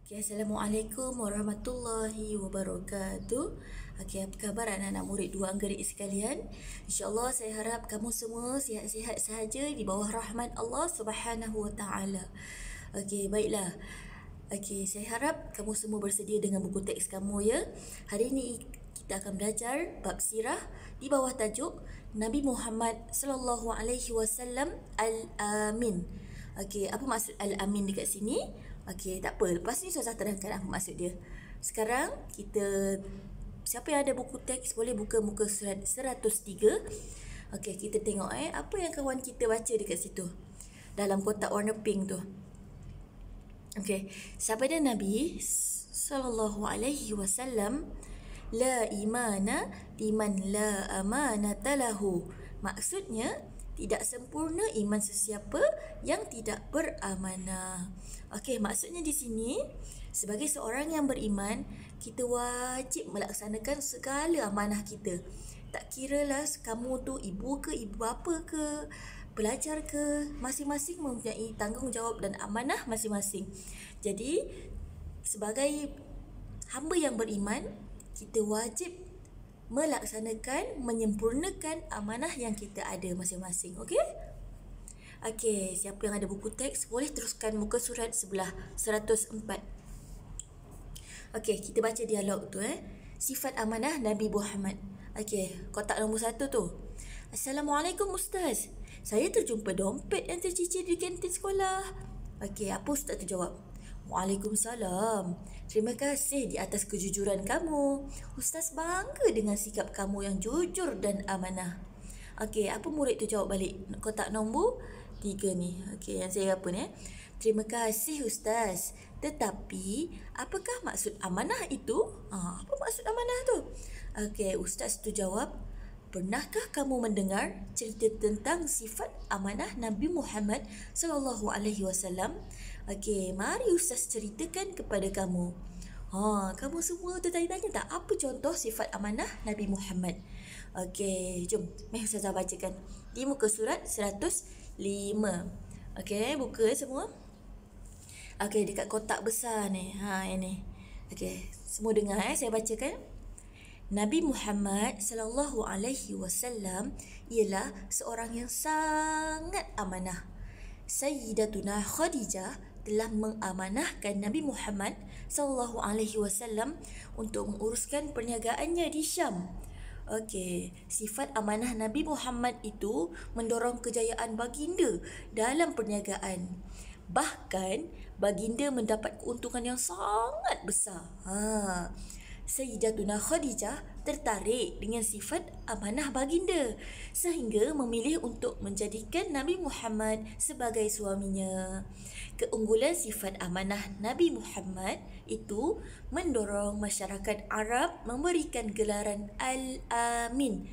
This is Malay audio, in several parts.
Okay, Assalamualaikum warahmatullahi wabarakatuh. Okay, apa khabar anak-anak murid dua anggerik sekalian? InsyaAllah saya harap kamu semua sihat-sihat sahaja di bawah rahmat Allah Subhanahu wa taala. Okay, baiklah. Okay, saya harap kamu semua bersedia dengan buku teks kamu ya. Hari ini kita akan belajar bab sirah di bawah tajuk Nabi Muhammad sallallahu alaihi wasallam Al-Amin. Okey, apa maksud Al-Amin dekat sini? Okey, tak apa. Lepas ni saya terangkan apa maksud dia. Sekarang kita, siapa yang ada buku teks boleh buka muka surat 103. Okey, kita tengok apa yang kawan kita baca dekat situ. Dalam kotak warna pink tu. Okey, sabda Nabi sallallahu alaihi wasallam, la imana liman la amanata lahu. Maksudnya, tidak sempurna iman sesiapa yang tidak beramanah. Okey, maksudnya di sini, sebagai seorang yang beriman, kita wajib melaksanakan segala amanah kita. Tak kiralah kamu tu ibu ke, ibu bapa ke, pelajar ke, masing-masing mempunyai tanggungjawab dan amanah masing-masing. Jadi, sebagai hamba yang beriman, kita wajib melaksanakan, menyempurnakan amanah yang kita ada masing-masing. Okey? Okey, siapa yang ada buku teks boleh teruskan muka surat sebelah 104. Okey, kita baca dialog tu Sifat amanah Nabi Muhammad. Okey, kotak nombor 1 tu. Assalamualaikum Ustaz. Saya terjumpa dompet yang tercicir di kantin sekolah. Okey, apa Ustaz tu jawab? Waalaikumsalam. Terima kasih di atas kejujuran kamu. Ustaz bangga dengan sikap kamu yang jujur dan amanah. Okey, apa murid tu jawab balik? Kotak nombor 3 ni. Okey, yang saya apa ni? Terima kasih Ustaz. Tetapi, apakah maksud amanah itu? Apa maksud amanah tu? Okey, Ustaz tu jawab, pernahkah kamu mendengar cerita tentang sifat amanah Nabi Muhammad sallallahu alaihi wasallam? Okey, mari Ustaz ceritakan kepada kamu. Kamu semua tertanya-tanya tak apa contoh sifat amanah Nabi Muhammad? Okey, jom mari Ustazah bacakan di muka surat 105. Okey, buka semua. Okey, dekat kotak besar ni. Ini. Okey, semua dengar saya bacakan. Nabi Muhammad sallallahu alaihi wasallam ialah seorang yang sangat amanah. Sayyidatuna Khadijah telah mengamanahkan Nabi Muhammad sallallahu alaihi wasallam untuk menguruskan perniagaannya di Syam. Okey, sifat amanah Nabi Muhammad itu mendorong kejayaan baginda dalam perniagaan. Bahkan baginda mendapat keuntungan yang sangat besar. Sayyidatuna Khadijah tertarik dengan sifat amanah baginda sehingga memilih untuk menjadikan Nabi Muhammad sebagai suaminya. Keunggulan sifat amanah Nabi Muhammad itu mendorong masyarakat Arab memberikan gelaran Al-Amin.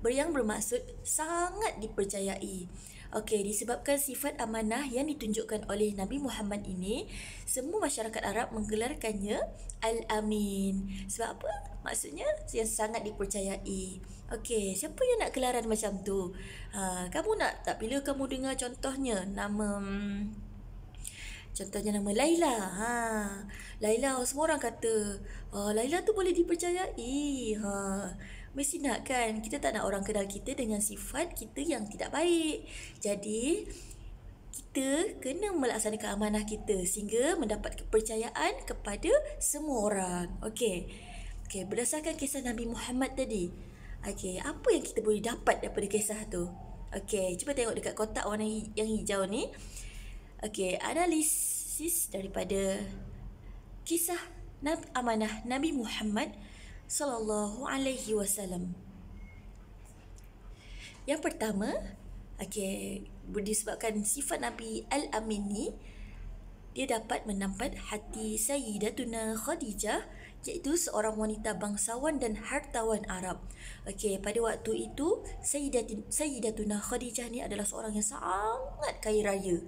Yang bermaksud sangat dipercayai. Okey, disebabkan sifat amanah yang ditunjukkan oleh Nabi Muhammad ini, semua masyarakat Arab menggelarkannya Al-Amin. Sebab apa? Maksudnya yang sangat dipercayai. Okey, siapa yang nak gelaran macam tu? Kamu nak tak bila kamu dengar contohnya nama Laila. Laila, semua orang kata Laila tu boleh dipercayai. Mesti nak kan? Kita tak nak orang kenal kita dengan sifat kita yang tidak baik. Jadi, kita kena melaksanakan amanah kita sehingga mendapat kepercayaan kepada semua orang. Okey, berdasarkan kisah Nabi Muhammad tadi, apa yang kita boleh dapat daripada kisah tu? Okey, cuba tengok dekat kotak warna yang hijau ni. Okey, analisis daripada kisah amanah Nabi Muhammad sallallahu alaihi wasallam. Yang pertama, disebabkan sifat Nabi Al-Amin ni, dia dapat menampat hati Sayyidatuna Khadijah, iaitu seorang wanita bangsawan dan hartawan Arab. Pada waktu itu Sayyidatuna Khadijah ni adalah seorang yang sangat kaya raya.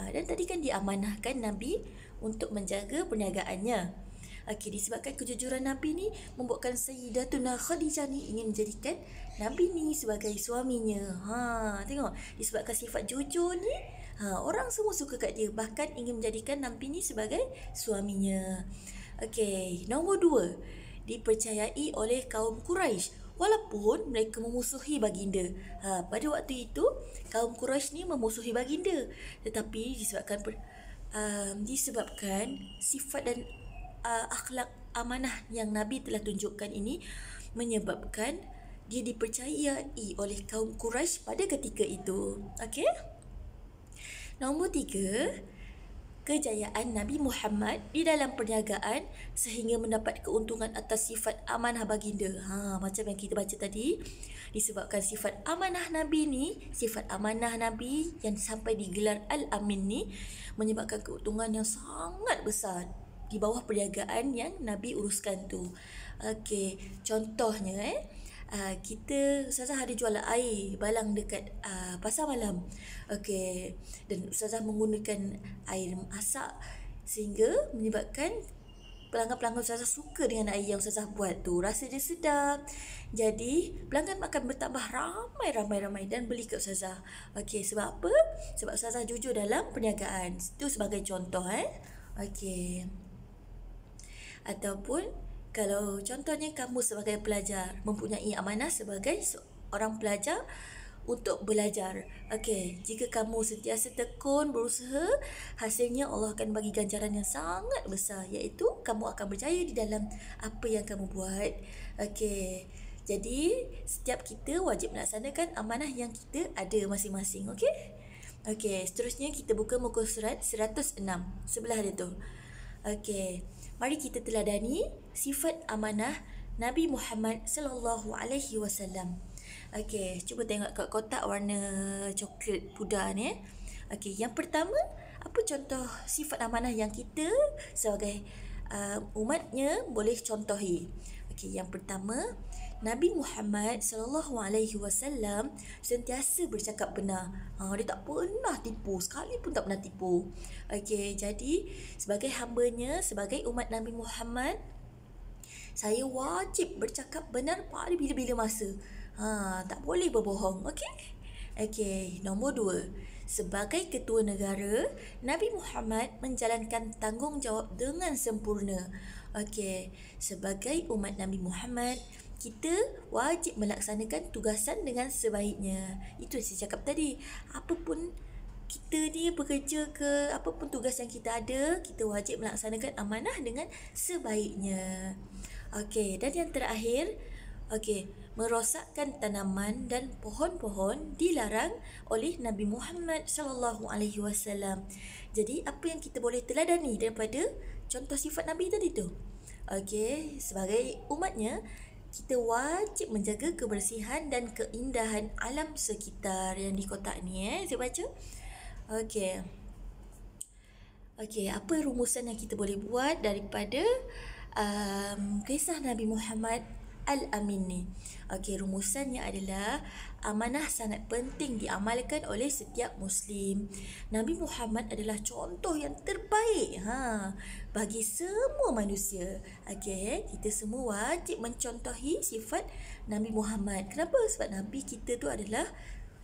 Dan tadi kan diamanahkan Nabi untuk menjaga perniagaannya. Disebabkan kejujuran Nabi ni membuatkan Sayyidatuna Khadijah ni ingin menjadikan Nabi ni sebagai suaminya. Tengok, disebabkan sifat jujur ni, Orang semua suka kat dia, bahkan ingin menjadikan Nabi ni sebagai suaminya. Okey, nombor 2, dipercayai oleh kaum Quraisy walaupun mereka memusuhi baginda. Pada waktu itu kaum Quraisy ni memusuhi baginda, tetapi disebabkan sifat dan akhlak amanah yang Nabi telah tunjukkan ini menyebabkan dia dipercayai oleh kaum Quraisy pada ketika itu. Okey? Nombor 3, kejayaan Nabi Muhammad di dalam perniagaan sehingga mendapat keuntungan atas sifat amanah baginda. Macam yang kita baca tadi, disebabkan sifat amanah Nabi ni, sifat amanah Nabi yang sampai digelar Al-Amin ni menyebabkan keuntungan yang sangat besar di bawah perniagaan yang Nabi uruskan tu. Okey, contohnya kita Ustazah ada jual air balang dekat pasar malam. Okey, dan Ustazah menggunakan air masak sehingga menyebabkan pelanggan-pelanggan Ustazah suka dengan air yang Ustazah buat tu. Rasa dia sedap. Jadi pelanggan akan bertambah ramai dan beli kat Ustazah. Okey, sebab apa? Sebab Ustazah jujur dalam perniagaan. Itu sebagai contoh Okey. Ataupun kalau contohnya kamu sebagai pelajar mempunyai amanah sebagai seorang pelajar untuk belajar. Okey, jika kamu sentiasa tekun berusaha, hasilnya Allah akan bagi ganjaran yang sangat besar, iaitu kamu akan berjaya di dalam apa yang kamu buat. Okey. Jadi setiap kita wajib melaksanakan amanah yang kita ada masing-masing. Okey? Okey, seterusnya kita buka muka surat 106 sebelah dia tu. Okey, mari kita teladani sifat amanah Nabi Muhammad sallallahu alaihi wasallam. Okey, cuba tengok kat kotak warna coklat pudar ni. Okey, yang pertama, apa contoh sifat amanah yang kita sebagai umatnya boleh contohi? Okey, yang pertama, Nabi Muhammad sallallahu alaihi wasallam sentiasa bercakap benar. Dia tak pernah tipu, sekali pun tak pernah tipu. Okey, jadi sebagai hambanya, sebagai umat Nabi Muhammad, saya wajib bercakap benar pada bila-bila masa. Tak boleh berbohong. Okey? Okey, nombor 2. Sebagai ketua negara, Nabi Muhammad menjalankan tanggungjawab dengan sempurna. Okey, sebagai umat Nabi Muhammad, kita wajib melaksanakan tugasan dengan sebaiknya. Itu yang saya cakap tadi. Apapun kita ni bekerja ke, apapun tugas yang kita ada, kita wajib melaksanakan amanah dengan sebaiknya. Okey, dan yang terakhir, merosakkan tanaman dan pohon-pohon dilarang oleh Nabi Muhammad sallallahu alaihi wasallam. Jadi apa yang kita boleh teladani daripada contoh sifat Nabi tadi tu? Okey, sebagai umatnya, kita wajib menjaga kebersihan dan keindahan alam sekitar yang di kotak ni. Saya baca. Okey, apa rumusan yang kita boleh buat daripada kisah Nabi Muhammad Al-Amin ni? Okey, rumusannya adalah amanah sangat penting diamalkan oleh setiap Muslim. Nabi Muhammad adalah contoh yang terbaik bagi semua manusia. Okey, kita semua wajib mencontohi sifat Nabi Muhammad. Kenapa? Sebab Nabi kita tu adalah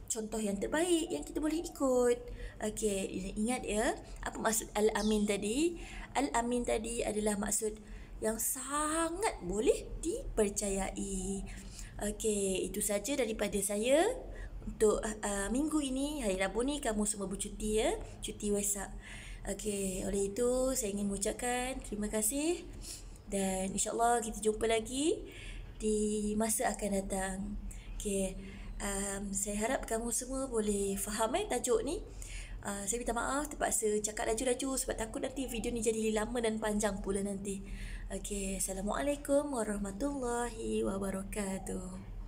contoh yang terbaik yang kita boleh ikut. Okey, ingat ya, apa maksud Al-Amin tadi? Al-Amin tadi adalah maksud yang sangat boleh dipercayai. Okey, itu saja daripada saya untuk minggu ini. Hari Rabu ni kamu semua bercuti ya, cuti Wesak. Okey, oleh itu saya ingin mengucapkan terima kasih dan insya-Allah kita jumpa lagi di masa akan datang. Okey, saya harap kamu semua boleh faham tajuk ni. Saya minta maaf terpaksa cakap laju-laju sebab takut nanti video ni jadi lama dan panjang pula nanti. Okey, Assalamualaikum warahmatullahi wabarakatuh.